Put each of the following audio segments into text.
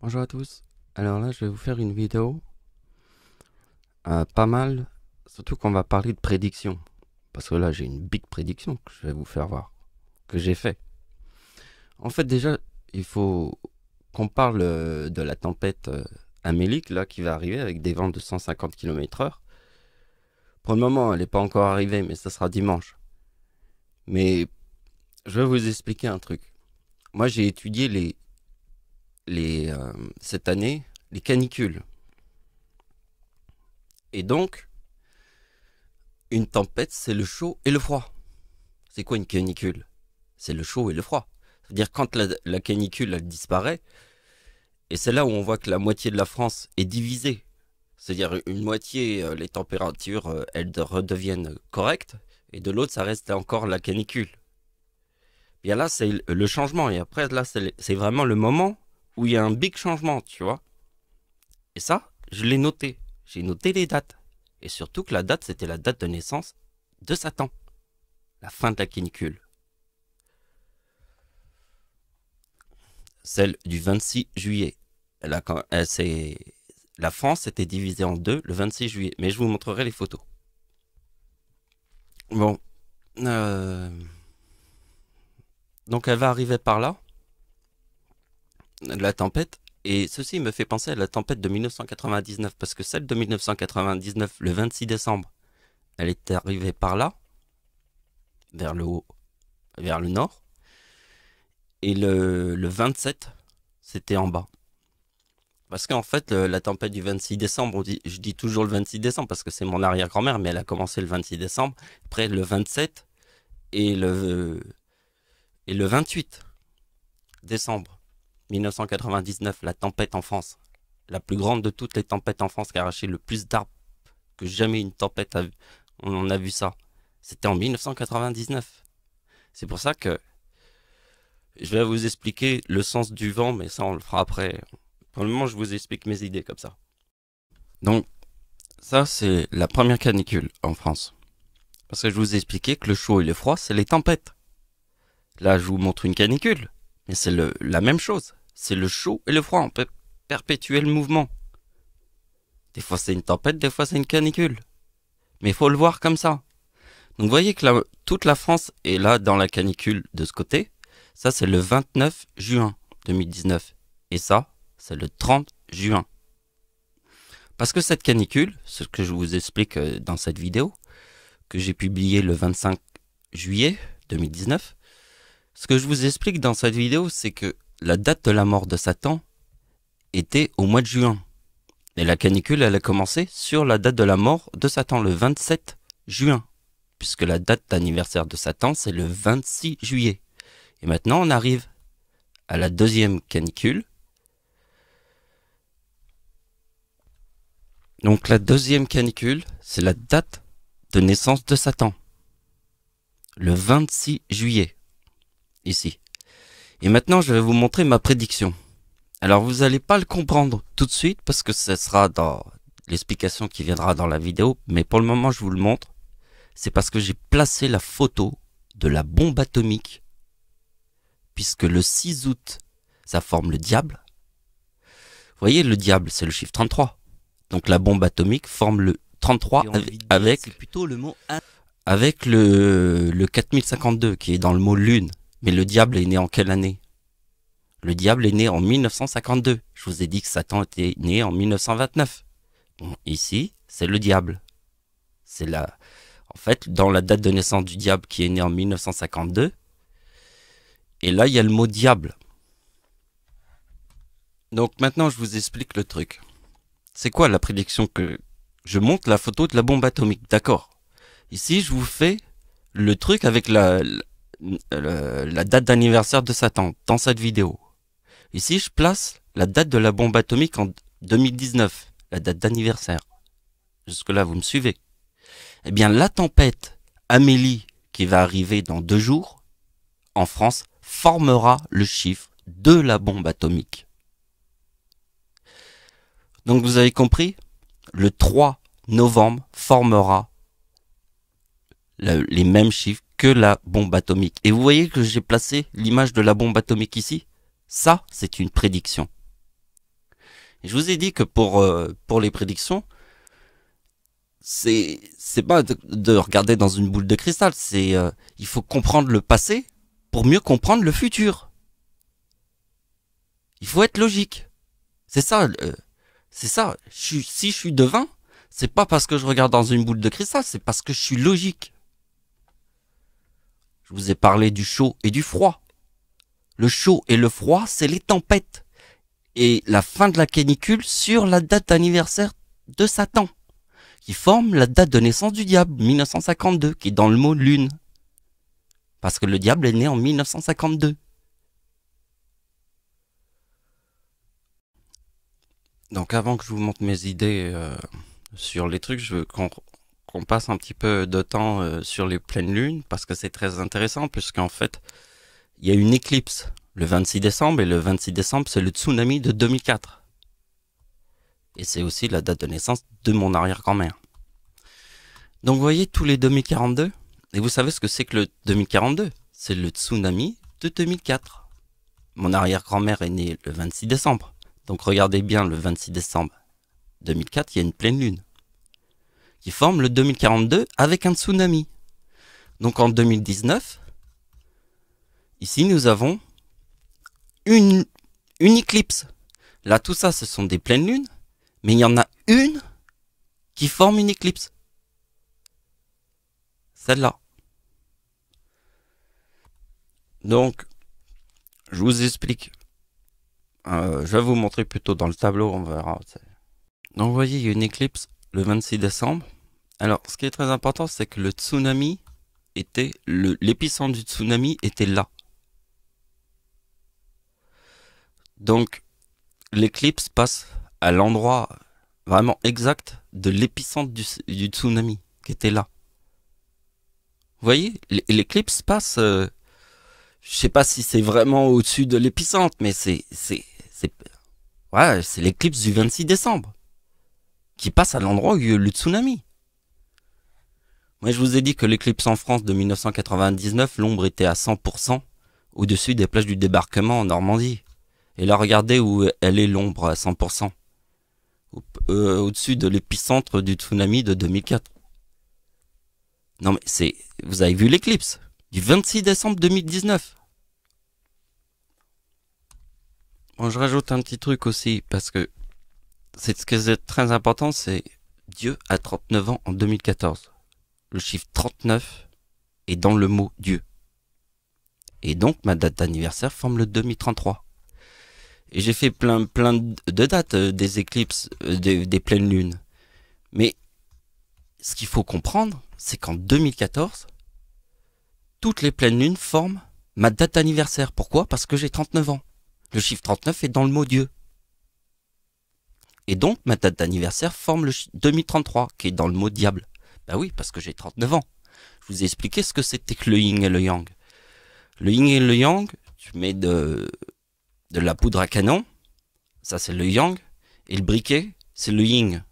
Bonjour à tous. Alors là, je vais vous faire une vidéo pas mal, surtout qu'on va parler de prédiction. Parce que là, j'ai une big prédiction que je vais vous faire voir, que j'ai fait. En fait, déjà, il faut qu'on parle de la tempête Amélie, là, qui va arriver avec des vents de 150 km/h. Pour le moment, elle n'est pas encore arrivée, mais ça sera dimanche. Mais je vais vous expliquer un truc. Moi, j'ai étudié cette année les canicules. Et donc, une tempête, c'est le chaud et le froid. C'est quoi une canicule? C'est le chaud et le froid. C'est-à-dire quand la canicule elle disparaît, et c'est là où on voit que la moitié de la France est divisée. C'est-à-dire une moitié, les températures, elles redeviennent correctes, et de l'autre, ça reste encore la canicule. Bien là, c'est le changement, et après, là, c'est vraiment le moment où il y a un big changement, tu vois. Et ça, je l'ai noté. J'ai noté les dates. Et surtout que la date, c'était la date de naissance de Satan. La fin de la canicule. Celle du 26 juillet. La France était divisée en deux le 26 juillet. Mais je vous montrerai les photos. Bon. Donc elle va arriver par là. La tempête. Et ceci me fait penser à la tempête de 1999. Parce que celle de 1999, le 26 décembre, elle est arrivée par là. Vers le haut. Vers le nord. Et le 27, c'était en bas. Parce qu'en fait, la tempête du 26 décembre, je dis toujours le 26 décembre parce que c'est mon arrière-grand-mère, mais elle a commencé le 26 décembre. Après, le 27 et le 28 décembre 1999, la tempête en France. La plus grande de toutes les tempêtes en France qui a arraché le plus d'arbres que jamais une tempête on a vu ça. C'était en 1999. C'est pour ça que je vais vous expliquer le sens du vent, mais ça on le fera après. Pour le moment, je vous explique mes idées comme ça. Donc, ça, c'est la première canicule en France. Parce que je vous ai expliqué que le chaud et le froid, c'est les tempêtes. Là, je vous montre une canicule. Mais c'est la même chose. C'est le chaud et le froid en perpétuel mouvement. Des fois, c'est une tempête, des fois, c'est une canicule. Mais il faut le voir comme ça. Donc, vous voyez que toute la France est là dans la canicule de ce côté. Ça, c'est le 29 juin 2019. Et ça, c'est le 30 juin. Parce que cette canicule, ce que je vous explique dans cette vidéo, que j'ai publiée le 25 juillet 2019, ce que je vous explique dans cette vidéo, c'est que la date de la mort de Satan était au mois de juin. Et la canicule, elle a commencé sur la date de la mort de Satan, le 27 juin. Puisque la date d'anniversaire de Satan, c'est le 26 juillet. Et maintenant, on arrive à la deuxième canicule. Donc la deuxième canicule, c'est la date de naissance de Satan. Le 26 juillet. Ici. Et maintenant, je vais vous montrer ma prédiction. Alors, vous n'allez pas le comprendre tout de suite parce que ce sera dans l'explication qui viendra dans la vidéo. Mais pour le moment, je vous le montre. C'est parce que j'ai placé la photo de la bombe atomique. Puisque le 6 août, ça forme le diable. Vous voyez, le diable, c'est le chiffre 33. Donc la bombe atomique forme le 33 avec le 4052 qui est dans le mot lune. Mais le diable est né en quelle année? Le diable est né en 1952. Je vous ai dit que Satan était né en 1929. Bon, ici, c'est le diable. C'est là. En fait, dans la date de naissance du diable qui est né en 1952. Et là, il y a le mot diable. Donc maintenant, je vous explique le truc. C'est quoi la prédiction que je montre la photo de la bombe atomique? D'accord. Ici, je vous fais le truc avec la date d'anniversaire de Satan dans cette vidéo. Ici, je place la date de la bombe atomique en 2019, la date d'anniversaire. Jusque-là, vous me suivez? Eh bien, la tempête Amélie qui va arriver dans 2 jours en France formera le chiffre de la bombe atomique. Donc, vous avez compris? Le 3 novembre formera les mêmes chiffres que la bombe atomique. Et vous voyez que j'ai placé l'image de la bombe atomique ici? Ça, c'est une prédiction. Et je vous ai dit que pour les prédictions, c'est pas de regarder dans une boule de cristal, il faut comprendre le passé pour mieux comprendre le futur. Il faut être logique. C'est ça, c'est ça. Si je suis devin, c'est pas parce que je regarde dans une boule de cristal, c'est parce que je suis logique. Je vous ai parlé du chaud et du froid. Le chaud et le froid, c'est les tempêtes. Et la fin de la canicule sur la date d'anniversaire de Satan, qui forme la date de naissance du diable, 1952, qui est dans le mot lune. Parce que le diable est né en 1952. Donc avant que je vous montre mes idées sur les trucs, je veux qu'on passe un petit peu de temps sur les pleines lunes, parce que c'est très intéressant, puisqu'en fait, il y a une éclipse le 26 décembre, et le 26 décembre, c'est le tsunami de 2004. Et c'est aussi la date de naissance de mon arrière-grand-mère. Donc vous voyez tous les 2042, et vous savez ce que c'est que le 2042 ? C'est le tsunami de 2004. Mon arrière-grand-mère est née le 26 décembre. Donc regardez bien, le 26 décembre 2004, il y a une pleine lune qui forme le 2042 avec un tsunami. Donc en 2019, ici nous avons une éclipse. Là tout ça ce sont des pleines lunes, mais il y en a une qui forme une éclipse. Celle-là. Donc, je vous explique. Je vais vous montrer plutôt dans le tableau, on verra. Donc vous voyez, il y a une éclipse le 26 décembre. Alors, ce qui est très important, c'est que le tsunami était... l'épicentre du tsunami était là. Donc, l'éclipse passe à l'endroit vraiment exact de l'épicentre du tsunami, qui était là. Vous voyez, l'éclipse passe... je sais pas si c'est vraiment au-dessus de l'épicentre, mais c'est l'éclipse du 26 décembre qui passe à l'endroit où il y a eu le tsunami. Moi, je vous ai dit que l'éclipse en France de 1999, l'ombre était à 100% au-dessus des plages du débarquement en Normandie. Et là, regardez où elle est l'ombre à 100%. Au-dessus de l'épicentre du tsunami de 2004. Non mais vous avez vu l'éclipse du 26 décembre 2019. Bon, je rajoute un petit truc aussi, parce que ce qui est très important, c'est Dieu a 39 ans en 2014. Le chiffre 39 est dans le mot Dieu. Et donc, ma date d'anniversaire forme le 2033. Et j'ai fait plein de dates des éclipses, des pleines lunes. Mais ce qu'il faut comprendre, c'est qu'en 2014, toutes les pleines lunes forment ma date d'anniversaire. Pourquoi ? Parce que j'ai 39 ans. Le chiffre 39 est dans le mot Dieu. Et donc, ma date d'anniversaire forme le 2033, qui est dans le mot diable. Bah oui, parce que j'ai 39 ans. Je vous ai expliqué ce que c'était que le yin et le yang. Le yin et le yang, tu mets de la poudre à canon, ça c'est le yang, et le briquet, c'est le yin.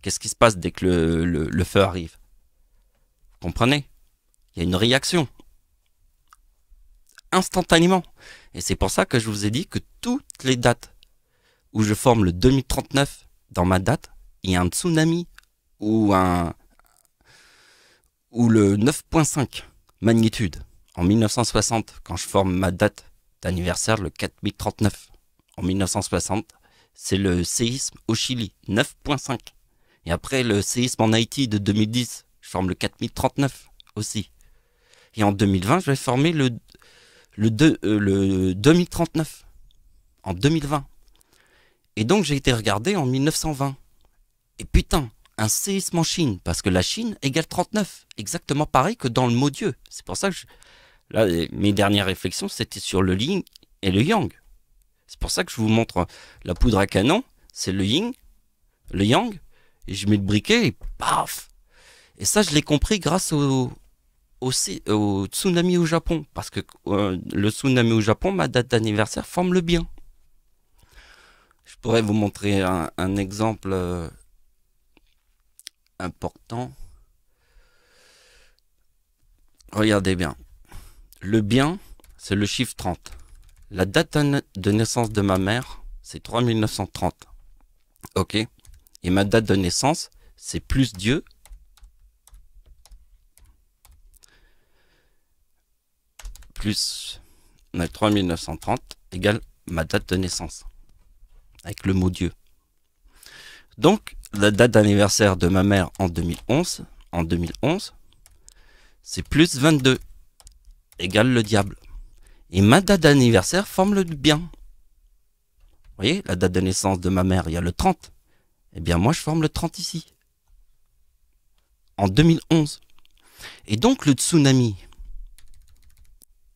Qu'est-ce qui se passe dès que le feu arrive ? Vous comprenez ? Il y a une réaction. Instantanément. Et c'est pour ça que je vous ai dit que toutes les dates où je forme le 2039 dans ma date, il y a un tsunami ou le 9.5 magnitude. En 1960, quand je forme ma date d'anniversaire, le 4039. En 1960, c'est le séisme au Chili, 9.5. Et après, le séisme en Haïti de 2010, je forme le 4039 aussi. Et en 2020, je vais former le 2039. En 2020. Et donc, j'ai été regardé en 1920. Et putain, un séisme en Chine, parce que la Chine égale 39. Exactement pareil que dans le mot Dieu. C'est pour ça que là, mes dernières réflexions, c'était sur le yin et le yang. C'est pour ça que je vous montre la poudre à canon, c'est le yin, le yang, et je mets le briquet et paf. Et ça, je l'ai compris grâce au tsunami au Japon, parce que le tsunami au Japon, ma date d'anniversaire forme le bien. Je pourrais vous montrer un exemple important. Regardez bien. Le bien, c'est le chiffre 30. La date de naissance de ma mère, c'est 3930. Ok. Et ma date de naissance, c'est plus Dieu. Plus 3930 égale ma date de naissance. Avec le mot Dieu. Donc, la date d'anniversaire de ma mère en 2011, c'est plus 22 égale le diable. Et ma date d'anniversaire forme le bien. Vous voyez, la date de naissance de ma mère, il y a le 30. Eh bien, moi, je forme le 30 ici. En 2011. Et donc, le tsunami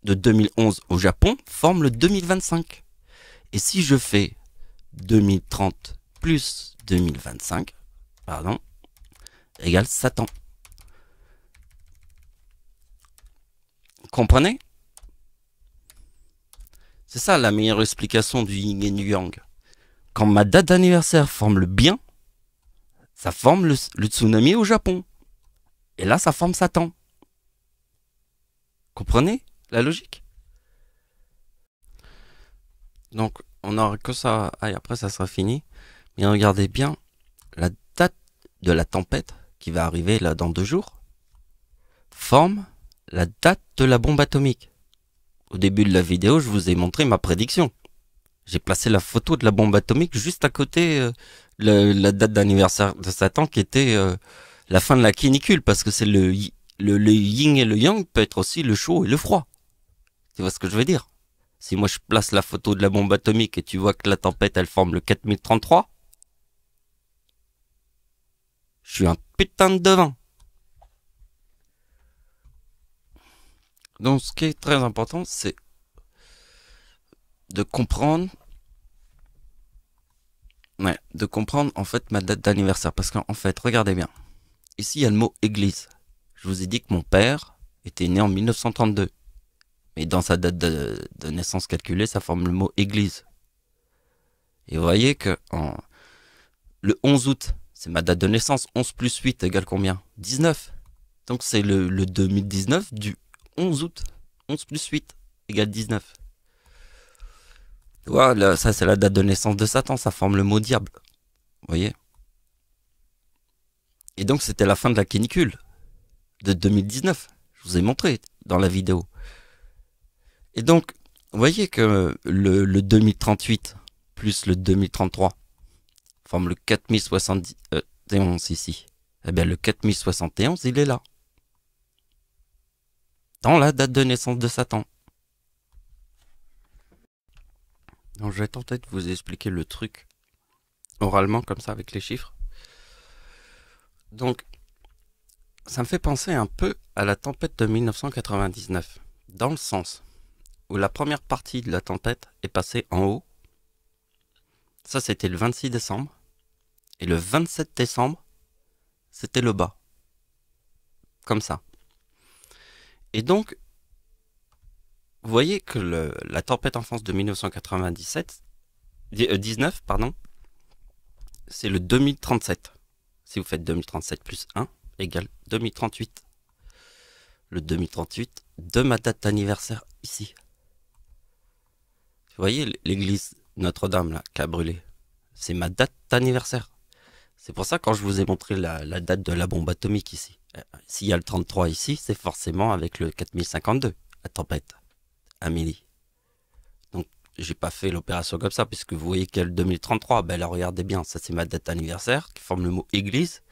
de 2011 au Japon forme le 2025. Et si je fais 2030 plus 2025, pardon, égale Satan. Comprenez? C'est ça la meilleure explication du yin et du yang. Quand ma date d'anniversaire forme le bien, ça forme le tsunami au Japon. Et là, ça forme Satan. Comprenez la logique? Donc, on n'aura que ça. Et après, ça sera fini. Mais regardez bien la date de la tempête qui va arriver là dans 2 jours forme la date de la bombe atomique. Au début de la vidéo, je vous ai montré ma prédiction. J'ai placé la photo de la bombe atomique juste à côté la date d'anniversaire de Satan qui était la fin de la canicule parce que c'est le yin et le yang peut être aussi le chaud et le froid. Tu vois ce que je veux dire? Si moi je place la photo de la bombe atomique et tu vois que la tempête elle forme le 4033, je suis un putain de devin. Donc ce qui est très important, c'est de comprendre en fait ma date d'anniversaire. Parce qu'en fait, regardez bien. Ici, il y a le mot église. Je vous ai dit que mon père était né en 1932. Mais dans sa date de naissance calculée, ça forme le mot église. Et vous voyez que le 11 août, c'est ma date de naissance. 11 plus 8 égale combien? 19. Donc c'est le 2019 du 11 août. 11 plus 8 égale 19. Voilà, ça c'est la date de naissance de Satan, ça forme le mot diable. Vous voyez? Et donc c'était la fin de la canicule de 2019. Je vous ai montré dans la vidéo. Et donc, vous voyez que le 2038 plus le 2033 forme le 4071 ici. Eh bien le 4071, il est là. Dans la date de naissance de Satan. Donc je vais tenter de vous expliquer le truc oralement comme ça avec les chiffres. Donc ça me fait penser un peu à la tempête de 1999, dans le sens où la première partie de la tempête est passée en haut. Ça c'était le 26 décembre. Et le 27 décembre, c'était le bas. Comme ça. Et donc, vous voyez que la tempête en France de 1919, pardon, c'est le 2037. Si vous faites 2037 plus 1 égale 2038. Le 2038 de ma date d'anniversaire ici. Vous voyez l'église Notre-Dame là qui a brûlé. C'est ma date d'anniversaire. C'est pour ça quand je vous ai montré la date de la bombe atomique ici. S'il y a le 33 ici, c'est forcément avec le 4052, la tempête. Amélie. Donc, j'ai pas fait l'opération comme ça, puisque vous voyez qu'il y a le 2033. Ben là, regardez bien, ça c'est ma date d'anniversaire, qui forme le mot église.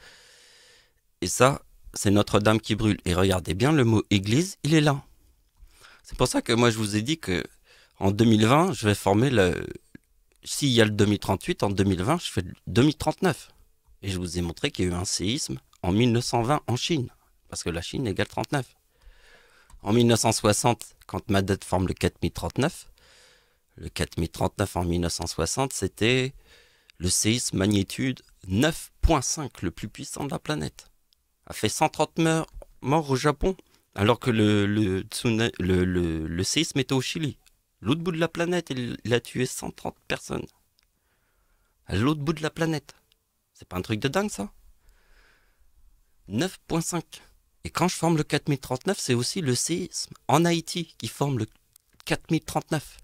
Et ça, c'est Notre-Dame qui brûle. Et regardez bien, le mot église, il est là. C'est pour ça que moi, je vous ai dit que en 2020, je vais former le... S'il y a le 2038, en 2020, je fais le 2039. Et je vous ai montré qu'il y a eu un séisme en 1920 en Chine. Parce que la Chine égale 39. En 1960, quand ma date forme le 4039 en 1960, c'était le séisme magnitude 9.5, le plus puissant de la planète. A fait 130 morts au Japon, alors que le séisme était au Chili. L'autre bout de la planète, il a tué 130 personnes. À l'autre bout de la planète. C'est pas un truc de dingue, ça? 9.5. Et quand je forme le 4039, c'est aussi le séisme en Haïti qui forme le 4039.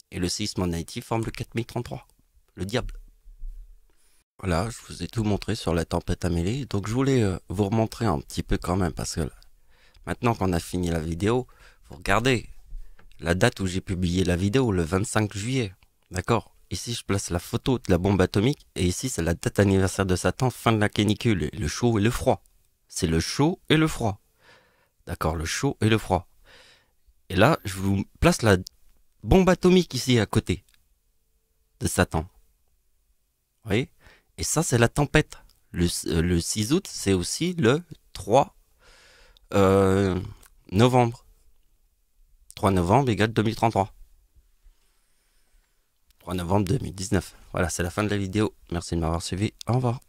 Et le séisme en Haïti forme le 4033. Le diable. Voilà, je vous ai tout montré sur la tempête Amélie. Donc je voulais vous remontrer un petit peu quand même parce que maintenant qu'on a fini la vidéo, vous regardez la date où j'ai publié la vidéo, le 25 juillet. D'accord? Ici, je place la photo de la bombe atomique et ici, c'est la date anniversaire de Satan, fin de la canicule, et le chaud et le froid. C'est le chaud et le froid. D'accord? Le chaud et le froid. Et là, je vous place la bombe atomique ici à côté de Satan. Vous voyez? Et ça, c'est la tempête. Le 6 août, c'est aussi le 3 novembre. 3 novembre égale 2033. 3 novembre 2019. Voilà, c'est la fin de la vidéo. Merci de m'avoir suivi. Au revoir.